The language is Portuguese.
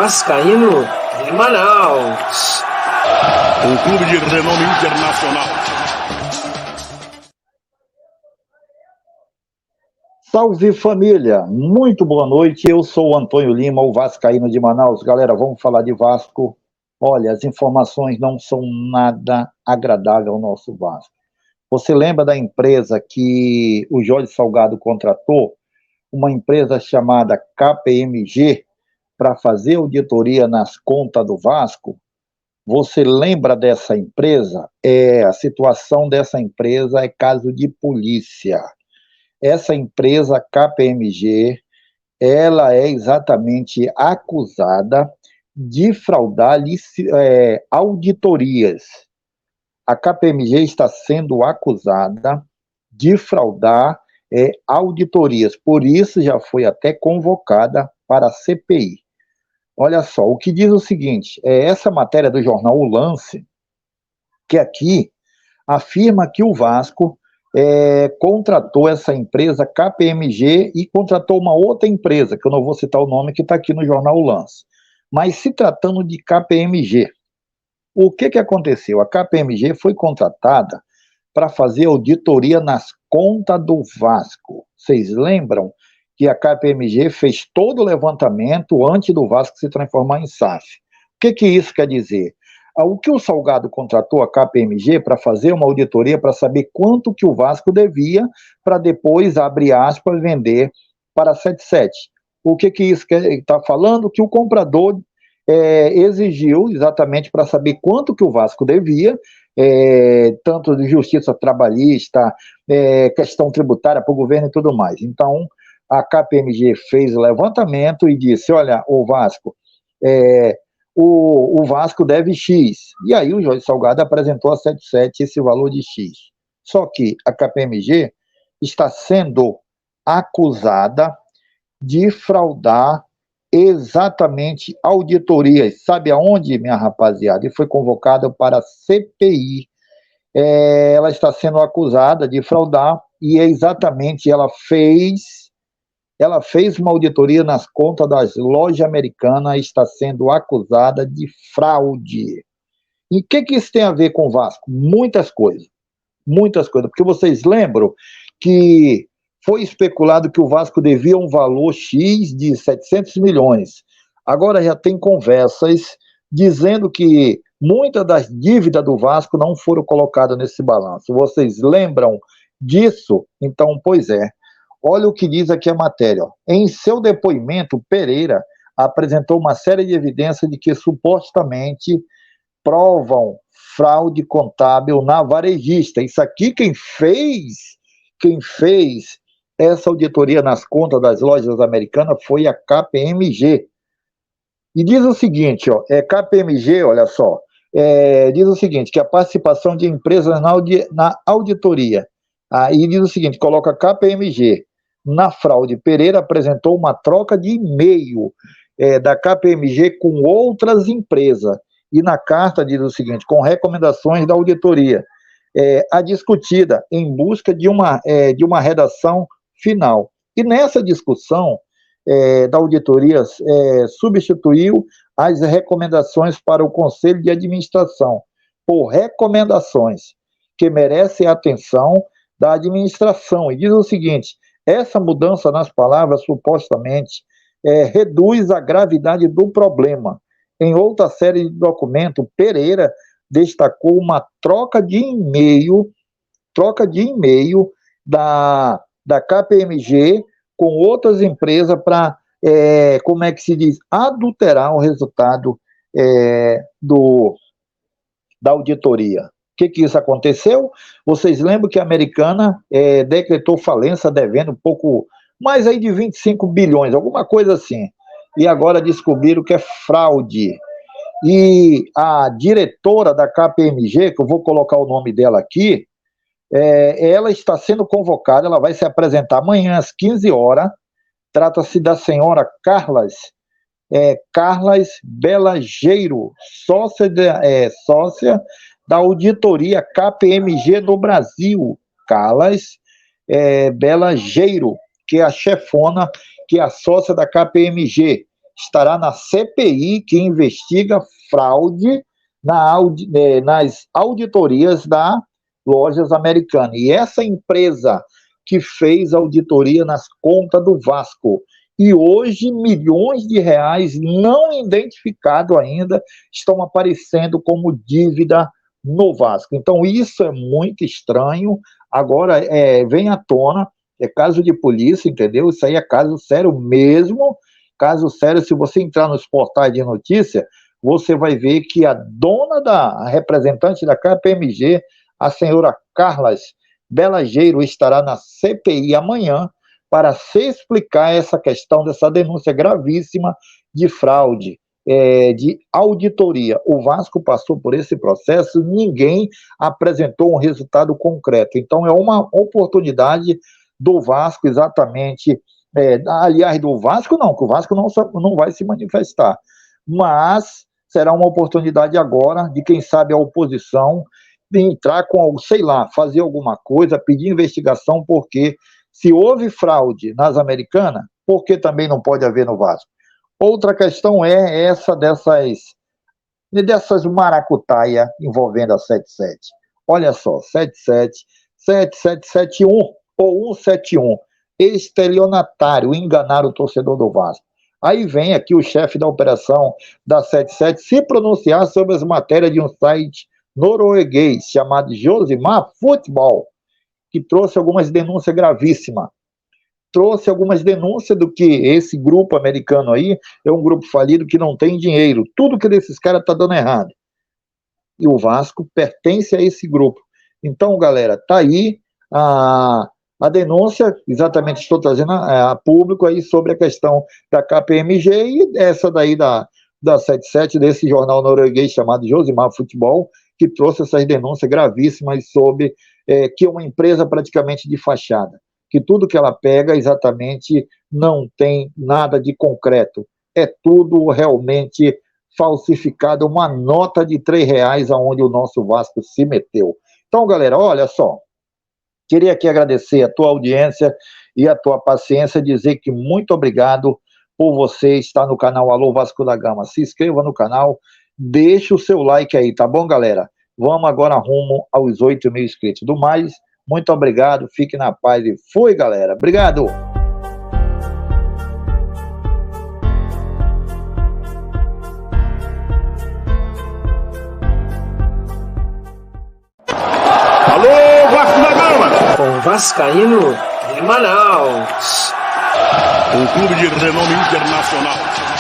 Vascaíno de Manaus. Um clube de renome internacional. Salve família, muito boa noite, eu sou o Antônio Lima, o Vascaíno de Manaus. Galera, vamos falar de Vasco. Olha, as informações não são nada agradáveis ao nosso Vasco. Você lembra da empresa que o Jorge Salgado contratou? Uma empresa chamada KPMG para fazer auditoria nas contas do Vasco? Você lembra dessa empresa? A situação dessa empresa é caso de polícia. Essa empresa KPMG, ela é exatamente acusada de fraudar auditorias. A KPMG está sendo acusada de fraudar auditorias, por isso já foi até convocada para a CPI. Olha só, o que diz o seguinte, essa matéria do jornal O Lance, que aqui afirma que o Vasco contratou essa empresa KPMG e contratou uma outra empresa, que eu não vou citar o nome, que está aqui no jornal O Lance. Mas se tratando de KPMG, o que aconteceu? A KPMG foi contratada para fazer auditoria nas contas do Vasco. Vocês lembram que a KPMG fez todo o levantamento antes do Vasco se transformar em SAF? O que isso quer dizer? O que o Salgado contratou a KPMG para fazer uma auditoria para saber quanto que o Vasco devia para depois, abre aspas, vender para a 77. O que isso está falando? Que o comprador exigiu exatamente para saber quanto que o Vasco devia, tanto de justiça trabalhista, questão tributária para o governo e tudo mais. Então, a KPMG fez o levantamento e disse, olha, o Vasco, o Vasco deve X. E aí o Jorge Salgado apresentou a 77 esse valor de X. Só que a KPMG está sendo acusada de fraudar exatamente auditorias. Sabe aonde, minha rapaziada? E foi convocada para a CPI. Ela está sendo acusada de fraudar e exatamente ela fez uma auditoria nas contas das lojas americanas e está sendo acusada de fraude. E o que isso tem a ver com o Vasco? Muitas coisas, porque vocês lembram que foi especulado que o Vasco devia um valor X de 700 milhões. Agora já tem conversas dizendo que muitas das dívidas do Vasco não foram colocadas nesse balanço. Vocês lembram disso? Então, pois é. Olha o que diz aqui a matéria. Ó. Em seu depoimento, Pereira apresentou uma série de evidências de que supostamente provam fraude contábil na varejista. Isso aqui quem fez essa auditoria nas contas das lojas americanas foi a KPMG. E diz o seguinte, ó, KPMG, olha só, diz o seguinte, que a participação de empresas na auditoria. Aí diz o seguinte, coloca KPMG. Na fraude, Pereira apresentou uma troca de e-mail da KPMG com outras empresas. E na carta diz o seguinte, com recomendações da auditoria, a discutida em busca de uma redação final. E nessa discussão da auditoria, substituiu as recomendações para o Conselho de Administração por recomendações que merecem a atenção da administração. E diz o seguinte, essa mudança nas palavras, supostamente, reduz a gravidade do problema. Em outra série de documentos, Pereira destacou uma troca de e-mail da KPMG com outras empresas para, como é que se diz, adulterar o resultado da auditoria. O que isso aconteceu? Vocês lembram que a Americana decretou falência devendo um pouco mais aí de 25 bilhões, alguma coisa assim. E agora descobriram que é fraude. E a diretora da KPMG, que eu vou colocar o nome dela aqui, ela está sendo convocada, ela vai se apresentar amanhã às 15 horas. Trata-se da senhora Carlas Belageiro, sócia da auditoria KPMG do Brasil, Carlas Belageiro, que é a chefona, que é a sócia da KPMG. estará na CPI que investiga fraude nas auditorias da Lojas Americanas. E essa empresa que fez auditoria nas contas do Vasco, e hoje milhões de reais não identificados ainda estão aparecendo como dívida no Vasco. Então isso é muito estranho. Agora vem à tona, é caso de polícia, entendeu? Isso aí é caso sério mesmo, caso sério. Se você entrar nos portais de notícia, você vai ver que a a representante da KPMG, a senhora Carla Belageiro, estará na CPI amanhã para se explicar essa questão dessa denúncia gravíssima de fraude, de auditoria. O Vasco passou por esse processo, ninguém apresentou um resultado concreto. Então é uma oportunidade do Vasco exatamente, aliás, do Vasco não, que o Vasco não vai se manifestar, mas será uma oportunidade agora de, quem sabe, a oposição de entrar com, sei lá, fazer alguma coisa, pedir investigação, porque se houve fraude nas Americanas, por que também não pode haver no Vasco? Outra questão é essa dessas maracutaia envolvendo a 77. Olha só, 77, 7771 ou 171, estelionatário, enganar o torcedor do Vasco. Aí vem aqui o chefe da operação da 77 se pronunciar sobre as matérias de um site norueguês chamado Josimar Futebol, que trouxe algumas denúncias gravíssimas. Trouxe algumas denúncias do que esse grupo americano aí é um grupo falido que não tem dinheiro. Tudo que desses caras está dando errado. E o Vasco pertence a esse grupo. Então, galera, tá aí a denúncia, exatamente estou trazendo a público aí sobre a questão da KPMG e essa daí da 77, desse jornal norueguês chamado Josimar Futebol, que trouxe essas denúncias gravíssimas sobre que é uma empresa praticamente de fachada, que tudo que ela pega exatamente não tem nada de concreto, é tudo realmente falsificado, uma nota de R$3 aonde o nosso Vasco se meteu. Então, galera, olha só, queria aqui agradecer a tua audiência e a tua paciência, dizer que muito obrigado por você estar no canal Alô Vasco da Gama. Se inscreva no canal, deixa o seu like aí, tá bom, galera? Vamos agora rumo aos 8 mil inscritos. Do mais, muito obrigado, fique na paz e fui, galera. Obrigado! Alô, Vasco da Gama! Com Vascaíno de Manaus. Um clube de renome internacional.